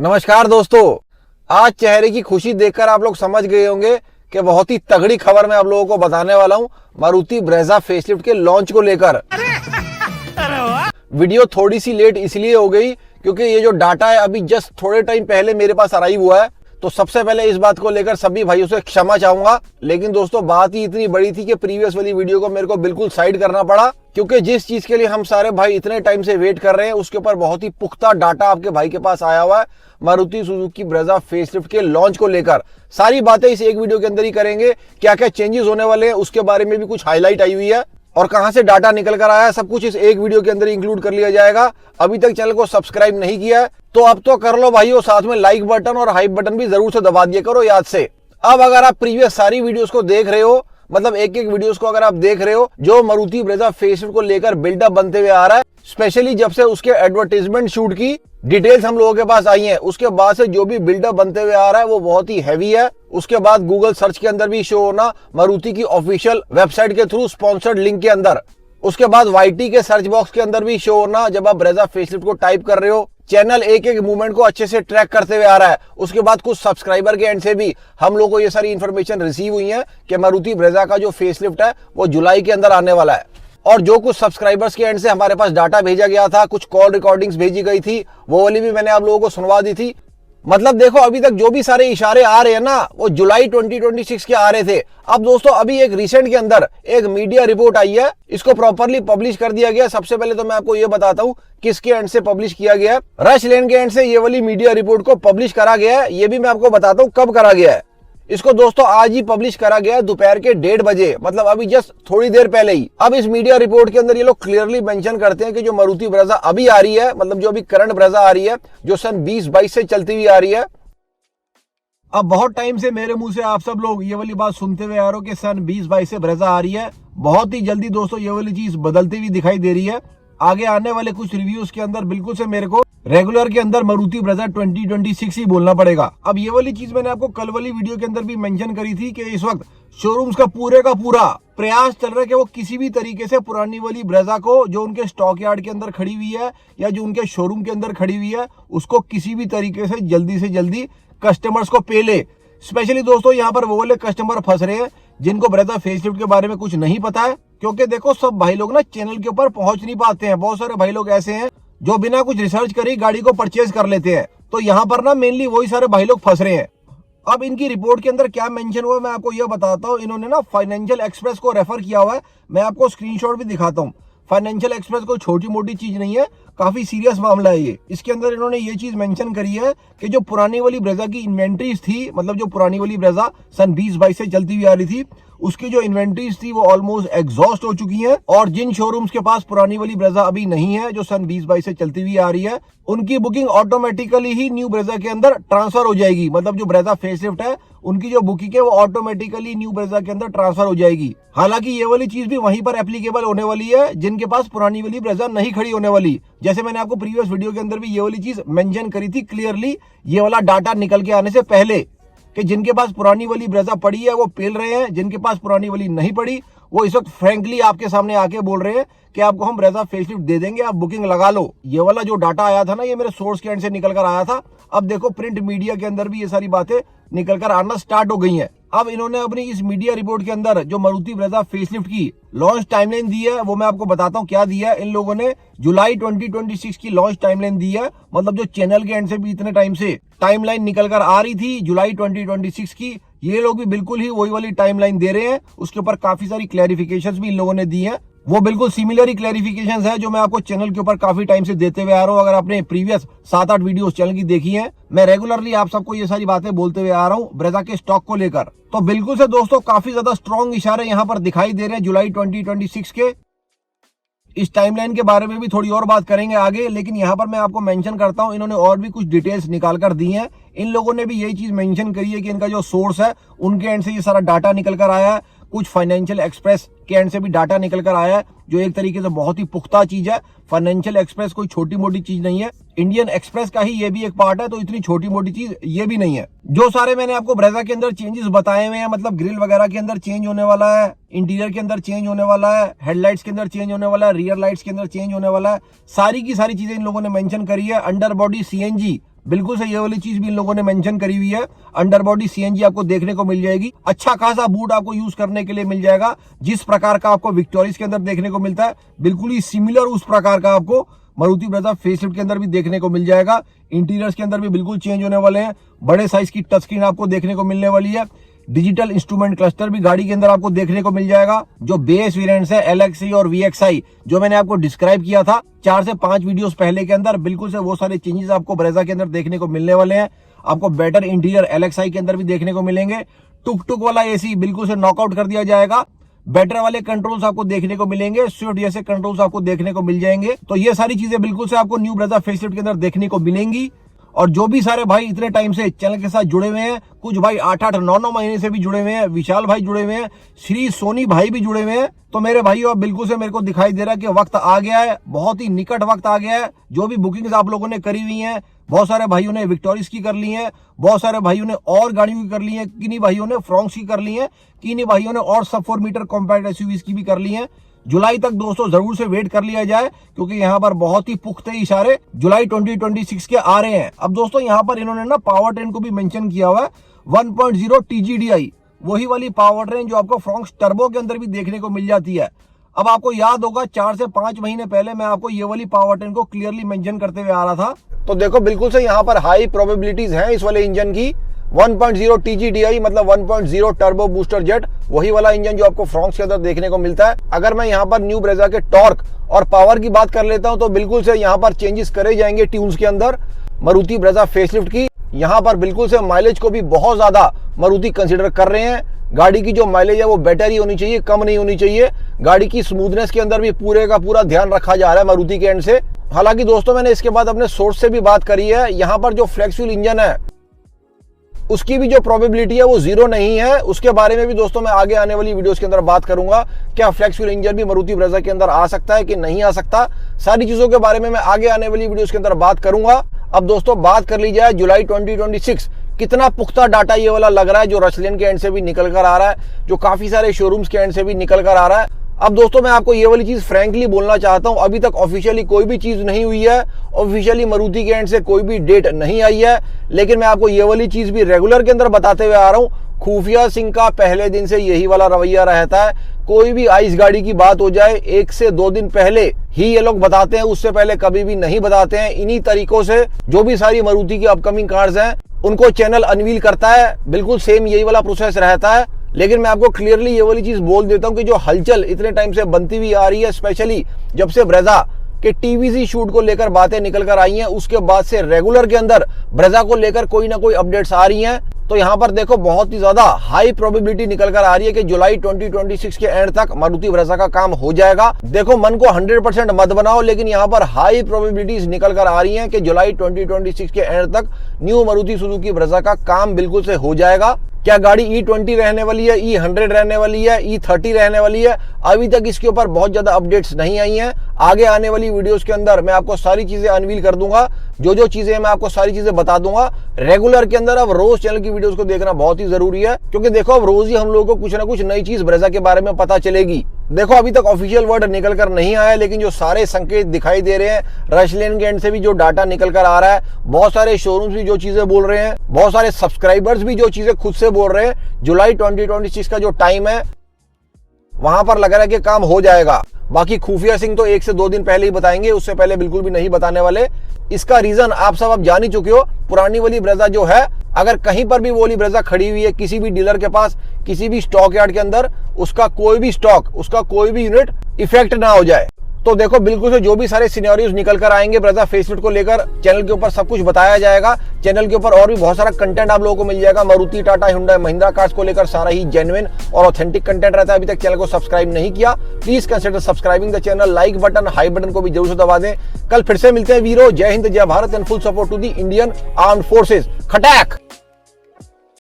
नमस्कार दोस्तों, आज चेहरे की खुशी देखकर आप लोग समझ गए होंगे कि बहुत ही तगड़ी खबर मैं आप लोगों को बताने वाला हूं मारुति ब्रेजा फेसलिफ्ट के लॉन्च को लेकर। वीडियो थोड़ी सी लेट इसलिए हो गई क्योंकि ये जो डाटा है अभी जस्ट थोड़े टाइम पहले मेरे पास अराइव हुआ है, तो सबसे पहले इस बात को लेकर सभी भाइयों से क्षमा चाहूंगा। लेकिन दोस्तों बात ही इतनी बड़ी थी कि प्रीवियस वाली वीडियो को मेरे को बिल्कुल साइड करना पड़ा, क्योंकि जिस चीज के लिए हम सारे भाई इतने टाइम से वेट कर रहे हैं उसके ऊपर बहुत ही पुख्ता डाटा आपके भाई के पास आया हुआ है मारुति सुजुकी ब्रेजा फेसलिफ्ट के लॉन्च को लेकर। सारी बातें इस एक वीडियो के अंदर ही करेंगे। क्या क्या चेंजेस होने वाले हैं उसके बारे में भी कुछ हाईलाइट आई हुई है और कहां से डाटा निकल कर आया है, सब कुछ इस एक वीडियो के अंदर इंक्लूड कर लिया जाएगा। अभी तक चैनल को सब्सक्राइब नहीं किया है तो अब तो कर लो भाइयों, साथ में लाइक बटन और हाइप बटन भी जरूर से दबा दिया करो याद से। अब अगर आप प्रीवियस सारी वीडियोस को देख रहे हो, मतलब एक एक वीडियोस को अगर आप देख रहे हो जो मारुति ब्रेजा फेसलिफ्ट को लेकर बिल्डअप बनते हुए आ रहा है, स्पेशली जब से उसके एडवर्टाइजमेंट शूट की डिटेल्स हम लोगों के पास आई हैं, उसके बाद से जो भी बिल्डअप बनते हुए आ रहा है वो बहुत ही हैवी है। उसके बाद गूगल सर्च के अंदर भी शो होना मारुति की ऑफिशियल वेबसाइट के थ्रू स्पॉन्सर्ड लिंक के अंदर। उसके बाद वाईटी के सर्च बॉक्स के अंदर भी शो होना जब आप ब्रेजा फेसलिफ्ट को टाइप कर रहे हो। चैनल एक एक मूवमेंट को अच्छे से ट्रैक करते हुए आ रहा है। उसके बाद कुछ सब्सक्राइबर के एंड से भी हम लोगों को ये सारी इन्फॉर्मेशन रिसीव हुई है कि मारुति ब्रेजा का जो फेसलिफ्ट है वो जुलाई के अंदर आने वाला है। और जो कुछ सब्सक्राइबर्स के एंड से हमारे पास डाटा भेजा गया था, कुछ कॉल रिकॉर्डिंग्स भेजी गई थी, वो वाली भी मैंने आप लोगों को सुनवा दी थी। मतलब देखो अभी तक जो भी सारे इशारे आ रहे हैं ना वो जुलाई 2026 के आ रहे थे। अब दोस्तों अभी एक रिसेंट के अंदर एक मीडिया रिपोर्ट आई है, इसको प्रॉपरली पब्लिश कर दिया गया। सबसे पहले तो मैं आपको ये बताता हूँ किसके एंड से पब्लिश किया गया है। रश लेन के एंड से ये वाली मीडिया रिपोर्ट को पब्लिश करा गया है। ये भी मैं आपको बताता हूँ कब करा गया है। इसको दोस्तों आज ही पब्लिश करा गया दोपहर के 1:30 बजे, मतलब अभी जस्ट थोड़ी देर पहले ही। अब इस मीडिया रिपोर्ट के अंदर ये लोग क्लियरली मेंशन करते हैं कि जो मारुति ब्रेजा अभी आ रही है, मतलब जो अभी करंट ब्रेजा आ रही है, जो सन 2022 से चलती हुई आ रही है। अब बहुत टाइम से मेरे मुंह से आप सब लोग ये वाली बात सुनते हुए आ रहे हो कि सन 2022 से ब्रेजा आ रही है। बहुत ही जल्दी दोस्तों ये वाली चीज बदलती हुई दिखाई दे रही है। आगे आने वाले कुछ रिव्यूज के अंदर बिल्कुल से मेरे को रेगुलर के अंदर मारुति ब्रेजा 2026 ही बोलना पड़ेगा। अब ये वाली चीज मैंने आपको कल वाली वीडियो के अंदर भी मेंशन करी थी कि इस वक्त शोरूम्स का पूरा प्रयास चल रहा है कि वो किसी भी तरीके से पुरानी वाली ब्रेजा को जो उनके स्टॉक यार्ड के अंदर खड़ी हुई है या जो उनके शोरूम के अंदर खड़ी हुई है उसको किसी भी तरीके से जल्दी कस्टमर्स को पे ले। स्पेशली दोस्तों यहाँ पर वो वाले कस्टमर फंस रहे हैं जिनको ब्रेजा फेसलिफ्ट के बारे में कुछ नहीं पता है, क्योंकि देखो सब भाई लोग ना चैनल के ऊपर पहुंच नहीं पाते हैं। बहुत सारे भाई लोग ऐसे हैं जो बिना कुछ रिसर्च करे गाड़ी को परचेज कर लेते हैं। तो यहाँ पर ना मेनली वही सारे भाई लोग फंस रहे हैं। अब इनकी रिपोर्ट के अंदर क्या मेंशन हुआ मैं आपको यह बताता हूँ। इन्होंने ना फाइनेंशियल एक्सप्रेस को रेफर किया हुआ है। मैं आपको स्क्रीनशॉट भी दिखाता हूँ। फाइनेंशियल एक्सप्रेस कोई छोटी मोटी चीज नहीं है, काफी सीरियस मामला है ये। इसके अंदर इन्होंने ये चीज मेंशन करी है कि जो पुरानी वाली ब्रेजा की इन्वेंट्रीज थी, मतलब जो पुरानी वाली ब्रेजा सन 2022 से चलती हुई आ रही थी, उसकी जो इन्वेंट्रीज थी वो ऑलमोस्ट एग्जॉस्ट हो चुकी हैं। और जिन शोरूम्स के पास पुरानी वाली ब्रेजा अभी नहीं है, जो सन 2022 से चलती हुई आ रही है, उनकी बुकिंग ऑटोमेटिकली ही न्यू ब्रेजा के अंदर ट्रांसफर हो जाएगी। मतलब जो ब्रेजा फेसलिफ्ट है उनकी जो बुकिंग है वो ऑटोमेटिकली न्यू ब्रेजा के अंदर ट्रांसफर हो जाएगी। हालांकि ये वाली चीज भी वहीं पर एप्लीकेबल होने वाली है जिनके पास पुरानी वाली ब्रेजा नहीं खड़ी होने वाली। जैसे मैंने आपको प्रीवियस वीडियो के अंदर भी ये वाली चीज मेंशन करी थी क्लियरली, ये वाला डाटा निकल के आने से पहले, कि जिनके पास पुरानी वाली ब्रेजा पड़ी है वो पेल रहे हैं, जिनके पास पुरानी वाली नहीं पड़ी वो इस वक्त फ्रैंकली आपके सामने आके बोल रहे हैं कि आपको हम ब्रेजा फेसलिफ्ट दे देंगे, आप बुकिंग लगा लो। ये वाला जो डाटा आया था ना ये मेरे सोर्स के एंड से निकल कर आया था। अब देखो प्रिंट मीडिया के अंदर भी ये सारी बातें निकल कर आना स्टार्ट हो गई हैं। अब इन्होंने अपनी इस मीडिया रिपोर्ट के अंदर जो मारुति ब्रेजा फेसलिफ्ट की लॉन्च टाइमलाइन दी है वो मैं आपको बताता हूँ क्या दिया है। इन लोगों ने जुलाई 2026 की लॉन्च टाइमलाइन दी है। मतलब जो चैनल के एंड से भी इतने टाइम से टाइमलाइन निकल कर आ रही थी जुलाई 2026 की, ये लोग भी बिल्कुल ही वही वाली टाइमलाइन दे रहे हैं। उसके ऊपर काफी सारी क्लैरिफिकेशंस भी इन लोगों ने दी हैं। वो बिल्कुल सिमिलर ही क्लैरिफिकेशंस है जो मैं आपको चैनल के ऊपर काफी टाइम से देते हुए आ रहा हूँ। अगर आपने प्रीवियस 7-8 वीडियोस चैनल की देखी हैं, मैं रेगुलरली आप सबको ये सारी बातें बोलते हुए आ रहा हूँ ब्रेजा के स्टॉक को लेकर। तो बिल्कुल से दोस्तों काफी ज्यादा स्ट्रॉन्ग इशारे यहाँ पर दिखाई दे रहे हैं जुलाई 2026 के। इस टाइमलाइन के बारे में भी थोड़ी और बात करेंगे आगे, लेकिन यहाँ पर मैं आपको मेंशन करता हूँ इन्होंने और भी कुछ डिटेल्स निकाल कर दी हैं। इन लोगों ने भी यही चीज मेंशन करी है कि इनका जो सोर्स है उनके एंड से ये सारा डाटा निकल कर आया है। कुछ फाइनेंशियल एक्सप्रेस के एंड से भी डाटा निकल कर आया है जो एक तरीके से बहुत ही पुख्ता चीज है। फाइनेंशियल एक्सप्रेस कोई छोटी मोटी चीज नहीं है, इंडियन एक्सप्रेस का ही ये भी एक पार्ट है, तो इतनी छोटी मोटी चीज ये भी नहीं है। जो सारे मैंने आपको ब्रेजा के अंदर चेंजेस बताए हुए हैं, मतलब ग्रिल वगैरह के अंदर चेंज होने वाला है, इंटीरियर के अंदर चेंज होने वाला है, हेडलाइट्स के अंदर चेंज होने वाला है, रियर लाइट्स के अंदर चेंज होने वाला है, सारी की सारी चीजें इन लोगों ने मेंशन करी है। अंडर बॉडी सीएनजी बिल्कुल से ये वाली चीज भी इन लोगों ने मेंशन करी हुई है। अंडर बॉडी सीएनजी आपको देखने को मिल जाएगी, अच्छा खासा बूट आपको यूज करने के लिए मिल जाएगा। जिस प्रकार का आपको विक्टोरियस के अंदर देखने को मिलता है बिल्कुल ही सिमिलर उस प्रकार का आपको मारुति ब्रेजा फेसलिफ्ट के अंदर भी देखने को मिल जाएगा। इंटीरियर्स के अंदर भी बिल्कुल चेंज होने वाले हैं, बड़े साइज की टच स्क्रीन आपको देखने को मिलने वाली है। डिजिटल इंस्ट्रूमेंट क्लस्टर भी गाड़ी के अंदर आपको देखने को मिल जाएगा। जो बेस वेरिएंट्स है LXi और VXi जो मैंने आपको डिस्क्राइब किया था 4 से 5 वीडियोस पहले के अंदर, बिल्कुल से वो सारे चेंजेस आपको ब्रेजा के अंदर देखने को मिलने वाले हैं। आपको बेटर इंटीरियर LXi के अंदर भी देखने को मिलेंगे। टुक टुक वाला एसी बिल्कुल से नॉकआउट कर दिया जाएगा। बेटर वाले कंट्रोल्स आपको देखने को मिलेंगे, स्विफ्ट जैसे कंट्रोल्स आपको देखने को मिल जाएंगे। तो ये सारी चीजें बिल्कुल से आपको न्यू ब्रेजा फेसलिफ्ट के अंदर देखने को मिलेंगी। और जो भी सारे भाई इतने टाइम से चैनल के साथ जुड़े हुए हैं, कुछ भाई 8-8, 9-9 महीने से भी जुड़े हुए हैं, विशाल भाई जुड़े हुए हैं, श्री सोनी भाई भी जुड़े हुए हैं, तो मेरे भाइयों अब बिल्कुल से मेरे को दिखाई दे रहा है कि वक्त आ गया है, बहुत ही निकट वक्त आ गया है। जो भी बुकिंग्स आप लोगों ने करी हुई हैं, बहुत सारे भाइयों ने विक्टोरियस की कर ली है, बहुत सारे भाइयों ने और गाड़ियों की कर ली है, किन्हीं भाइयों ने फ्रॉन्क्स की कर ली है, किन्हीं भाइयों ने और सब 4 मीटर कॉम्पैक्ट एसयूवीज की भी कर ली है। जुलाई तक दोस्तों जरूर से वेट कर लिया जाए, क्योंकि यहाँ पर बहुत ही पुख्ते इशारे जुलाई 2026 के आ रहे हैं। अब दोस्तों यहाँ पर इन्होंने ना पावर ट्रेन को भी मेंशन किया हुआ है, 1.0 TGDI, वही वाली पावर ट्रेन जो आपको फ्रॉन्क्स टर्बो के अंदर भी देखने को मिल जाती है। अब आपको याद होगा 4 से 5 महीने पहले मैं आपको ये वाली पावर ट्रेन को क्लियरली मेंशन करते हुए आ रहा था। तो देखो बिल्कुल से यहाँ पर हाई प्रोबेबिलिटीज हैं इस वाले इंजन की। 1.0 TGDI मतलब 1.0 टर्बो बूस्टर जेट, वही वाला इंजन जो आपको फ्रॉन्क्स के अंदर देखने को मिलता है। अगर मैं यहाँ पर न्यू ब्रेजा के टॉर्क और पावर की बात कर लेता हूँ तो बिल्कुल से यहाँ पर चेंजेस करे जाएंगे ट्यून्स के अंदर मारुति ब्रेजा फेसलिफ्ट की। यहाँ पर बिल्कुल से माइलेज को भी बहुत ज्यादा मारुति कंसिडर कर रहे हैं। गाड़ी की जो माइलेज है वो बेटर ही होनी चाहिए, कम नहीं होनी चाहिए। गाड़ी की स्मूथनेस के अंदर भी पूरे का पूरा ध्यान रखा जा रहा है मारुति के एंड से। हालांकि दोस्तों मैंने इसके बाद अपने सोर्स से भी बात करी है, यहाँ पर जो फ्लेक्स फ्यूल इंजन है उसकी भी जो प्रोबेबिलिटी है वो 0 नहीं है। उसके बारे में भी दोस्तों मैं आगे आने वाली वीडियोस के अंदर बात करूंगा। क्या फ्लेक्स फ्यूल इंजन भी मारुति ब्रेजा के अंदर आ सकता है कि नहीं आ सकता, सारी चीजों के बारे में मैं आगे आने वाली वीडियोस के अंदर बात करूंगा। अब दोस्तों बात कर ली जाए जुलाई 2026, कितना पुख्ता डाटा ये वाला लग रहा है, जो रचलेन के एंड से भी निकल कर आ रहा है, जो काफी सारे शोरूम्स के एंड से भी निकल कर आ रहा है। अब दोस्तों मैं आपको ये वाली चीज फ्रैंकली बोलना चाहता हूं, अभी तक ऑफिशियली कोई भी चीज नहीं हुई है, ऑफिशियली मारुति के एंड से कोई भी डेट नहीं आई है, लेकिन मैं आपको ये वाली चीज भी रेगुलर के अंदर बताते हुए आ रहा हूं। खुफिया सिंह का पहले दिन से यही वाला रवैया रहता है, कोई भी आइस गाड़ी की बात हो जाए 1 से 2 दिन पहले ही ये लोग बताते हैं, उससे पहले कभी भी नहीं बताते हैं। इन्हीं तरीकों से जो भी सारी मारुति की अपकमिंग कार्स हैं उनको चैनल अनवील करता है, बिल्कुल सेम यही वाला प्रोसेस रहता है। लेकिन मैं आपको क्लियरली ये वाली चीज बोल देता हूं कि जो हलचल इतने टाइम से बनती हुई आ रही है, स्पेशली जब से ब्रेजा के टीवीसी शूट को लेकर बातें निकल कर आई हैं, उसके बाद से रेगुलर के अंदर ब्रेजा को लेकर कोई ना कोई अपडेट्स आ रही हैं। तो यहाँ पर देखो बहुत ही ज्यादा हाई प्रोबेबिलिटी निकल कर आ रही है कि जुलाई 2026 के एंड तक मारुति ब्रेजा का काम हो जाएगा। देखो मन को 100% मत बनाओ, लेकिन यहाँ पर हाई प्रोबेबिलिटीज निकल कर आ रही हैं कि जुलाई 2026 के एंड तक न्यू मारुति सुजुकी ब्रेजा का काम बिल्कुल से हो जाएगा। क्या गाड़ी E20 रहने वाली है, E100 रहने वाली है, E30 रहने वाली है, अभी तक इसके ऊपर बहुत ज्यादा अपडेट्स नहीं आई हैं। आगे आने वाली वीडियोस के अंदर मैं आपको सारी चीजें अनवील कर दूंगा, जो चीजें मैं आपको सारी चीजें बता दूंगा रेगुलर के अंदर। अब रोज चैनल की वीडियोस को देखना बहुत ही जरूरी है, क्योंकि देखो अब रोज ही हम लोगों को कुछ ना कुछ नई चीज ब्रेजा के बारे में पता चलेगी। देखो अभी तक ऑफिशियल वर्ड निकल कर नहीं आया, लेकिन जो सारे संकेत दिखाई दे रहे हैं, रचलेन के एंड से भी जो डाटा निकल कर आ रहा है, बहुत सारे शोरूम्स भी जो चीजें बोल रहे हैं, बहुत सारे सब्सक्राइबर्स भी जो चीजें खुद से बोल रहे हैं, जुलाई 2026 का जो टाइम है वहां पर लग रहा है कि काम हो जाएगा। बाकी खुफिया सिंह तो 1 से 2 दिन पहले ही बताएंगे, उससे पहले बिल्कुल भी नहीं बताने वाले। इसका रीजन आप सब अब जान ही चुके हो। पुरानी वाली ब्रेजा जो है, अगर कहीं पर भी वो वाली ब्रेजा खड़ी हुई है किसी भी डीलर के पास, किसी भी स्टॉक यार्ड के अंदर, उसका कोई भी स्टॉक, उसका कोई भी यूनिट इफेक्ट ना हो जाए। तो देखो बिल्कुल से जो भी सारे सिनेरियोज निकल कर आएंगे ब्रेजा फेसलिफ्ट को लेकर, चैनल के ऊपर सब कुछ बताया जाएगा। चैनल के ऊपर और भी बहुत सारा कंटेंट आप लोगों को मिल जाएगा। मारुति, टाटा, हुंडई, महिंद्रा कार्स को लेकर सारा ही जेन्युइन और ऑथेंटिक कंटेंट रहता है। अभी तक चैनल को सब्सक्राइब नहीं किया, please consider subscribing the channel. Like button, high button को भी जरूर से दबा दें। कल फिर से मिलते हैं वीरो। जय हिंद, जय Bharat and full support to the Indian armed forces. खटैक।